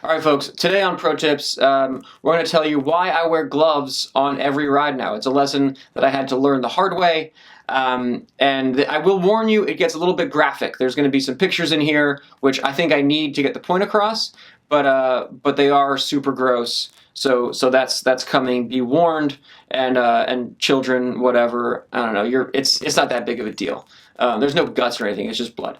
All right, folks, today on Pro Tips, we're going to tell you why I wear gloves on every ride now. It's a lesson that I had to learn the hard way. And I will warn you, it gets a little bit graphic. There's going to be some pictures in here, which I think I need to get the point across, but they are super gross. So that's coming. Be warned, and children, whatever. I don't know. It's not that big of a deal. There's no guts or anything. It's just blood.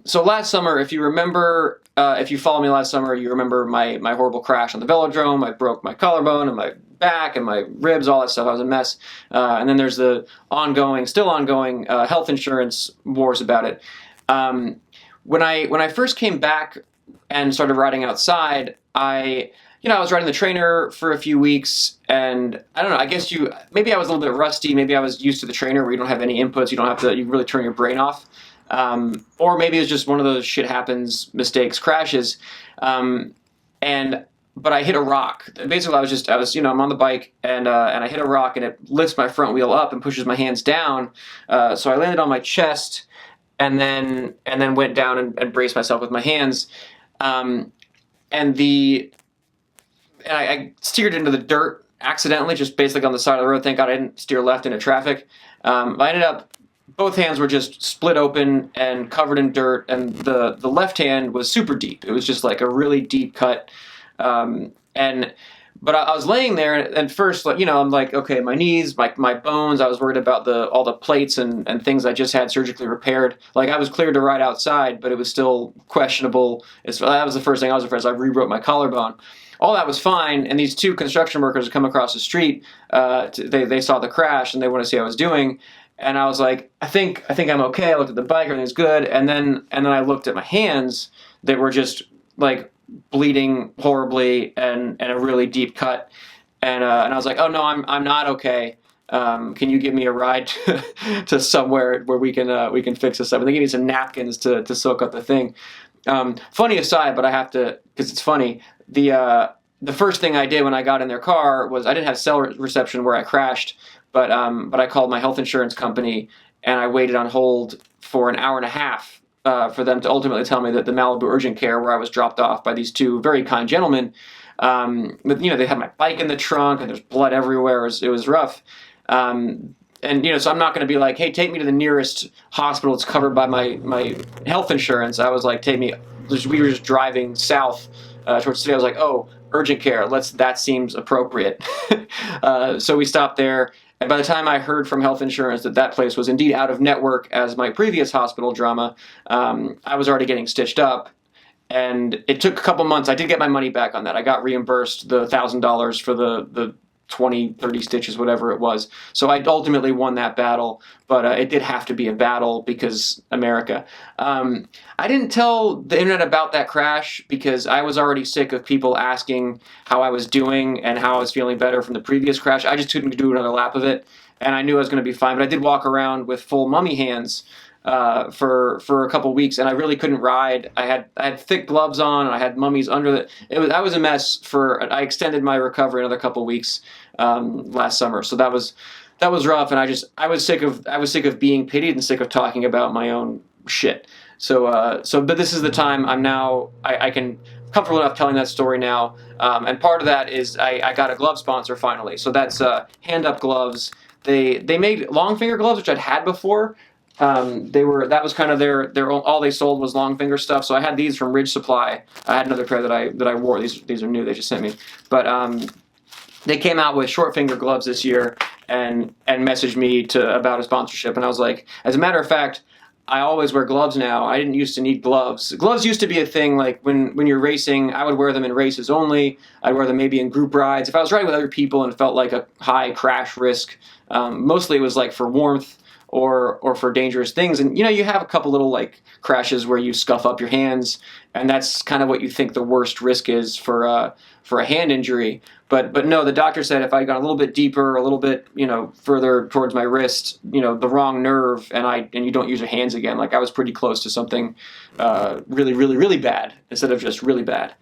So last summer, if you remember, if you followed me last summer, you remember my horrible crash on the velodrome. I broke my collarbone and my back and my ribs, all that stuff. I was a mess. And then there's the still ongoing health insurance wars about it. When I first came back and started riding outside, I was riding the trainer for a few weeks, and I don't know, I guess maybe I was a little bit rusty, maybe I was used to the trainer where you don't have any inputs, you really turn your brain off. Or maybe it's just one of those shit happens, mistakes, crashes. But I hit a rock. Basically, I'm on the bike and I hit a rock and it lifts my front wheel up and pushes my hands down. So I landed on my chest and then went down and braced myself with my hands. And I steered into the dirt accidentally, just basically on the side of the road. Thank God I didn't steer left into traffic. I ended up, both hands were just split open and covered in dirt, and the left hand was super deep. It was just like a really deep cut. But I was laying there, and first, I'm like, okay, my knees, my bones. I was worried about all the plates and things I just had surgically repaired. Like, I was cleared to ride outside, but it was still questionable. That was the first thing I was afraid of. I rewrote my collarbone. All that was fine, and these two construction workers come across the street. They saw the crash, and they want to see how I was doing. And I was like, I think I'm okay. I looked at the bike, everything's good. And then I looked at my hands that were just like bleeding horribly and a really deep cut. And I was like, oh no, I'm not okay. Can you give me a ride to somewhere where we can fix this up? And they gave me some napkins to soak up the thing. Funny aside, but I have to, because it's funny. The first thing I did when I got in their car was I didn't have cell reception where I crashed. But I called my health insurance company and I waited on hold for an hour and a half for them to ultimately tell me that the Malibu Urgent Care, where I was dropped off by these two very kind gentlemen, they had my bike in the trunk and there's blood everywhere. It was rough. So I'm not going to be like, hey, take me to the nearest hospital that's covered by my health insurance. I was like, we were just driving south towards the city. I was like, oh, urgent care, that seems appropriate. So we stopped there. And by the time I heard from health insurance that place was indeed out of network as my previous hospital drama, I was already getting stitched up. And it took a couple months. I did get my money back on that. I got reimbursed the $1,000 for the 20, 30 stitches, whatever it was. So I ultimately won that battle, but it did have to be a battle because America. I didn't tell the internet about that crash because I was already sick of people asking how I was doing and how I was feeling better from the previous crash. I just couldn't do another lap of it, and I knew I was going to be fine, but I did walk around with full mummy hands for a couple weeks, and I really couldn't ride. I had thick gloves on, and I had mummies under I was a mess I extended my recovery another couple weeks last summer. So that was rough, and I was sick of being pitied and sick of talking about my own shit. But this is the time I can comfortable enough telling that story now. And part of that is I got a glove sponsor finally. So that's Hand Up Gloves. They made long finger gloves, which I'd had before. That was kind of their all they sold was long finger stuff. So I had these from Ridge Supply. I had another pair that I wore. These are new. They just sent me. But they came out with short finger gloves this year and messaged me about a sponsorship. And I was like, as a matter of fact, I always wear gloves now. I didn't used to need gloves. Gloves used to be a thing, like when you're racing, I would wear them in races only. I'd wear them maybe in group rides. If I was riding with other people and felt like a high crash risk, mostly it was like for warmth or for dangerous things. And you have a couple little like crashes where you scuff up your hands, and that's kind of what you think the worst risk is for a hand injury. But no, the doctor said if I got a little bit deeper, a little bit, further towards my wrist, the wrong nerve, and you don't use your hands again. Like I was pretty close to something really, really, really bad instead of just really bad.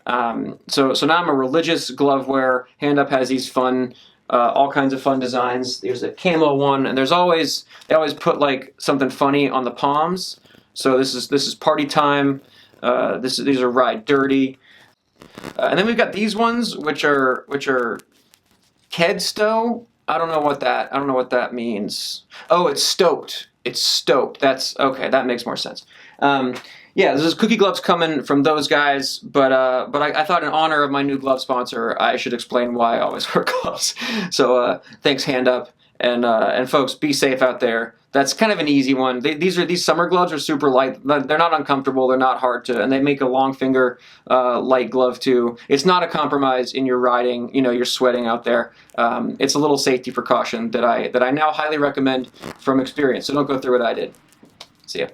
So now I'm a religious glove wearer. Hand Up has these fun, all kinds of fun designs. There's a camo one, and they always put like something funny on the palms. So this is party time. These are Ride Dirty. And then we've got these ones, which are Kedstow. I don't know what that means. Oh, it's stoked. It's stoked. That's okay. That makes more sense. Um, yeah, there's cookie gloves coming from those guys, but I thought in honor of my new glove sponsor, I should explain why I always wear gloves. So thanks, Hand Up, and folks, be safe out there. That's kind of an easy one. These summer gloves are super light. They're not uncomfortable. They're not hard to, and they make a long finger light glove too. It's not a compromise in your riding. You know, you're sweating out there. It's a little safety precaution that I now highly recommend from experience. So don't go through what I did. See ya.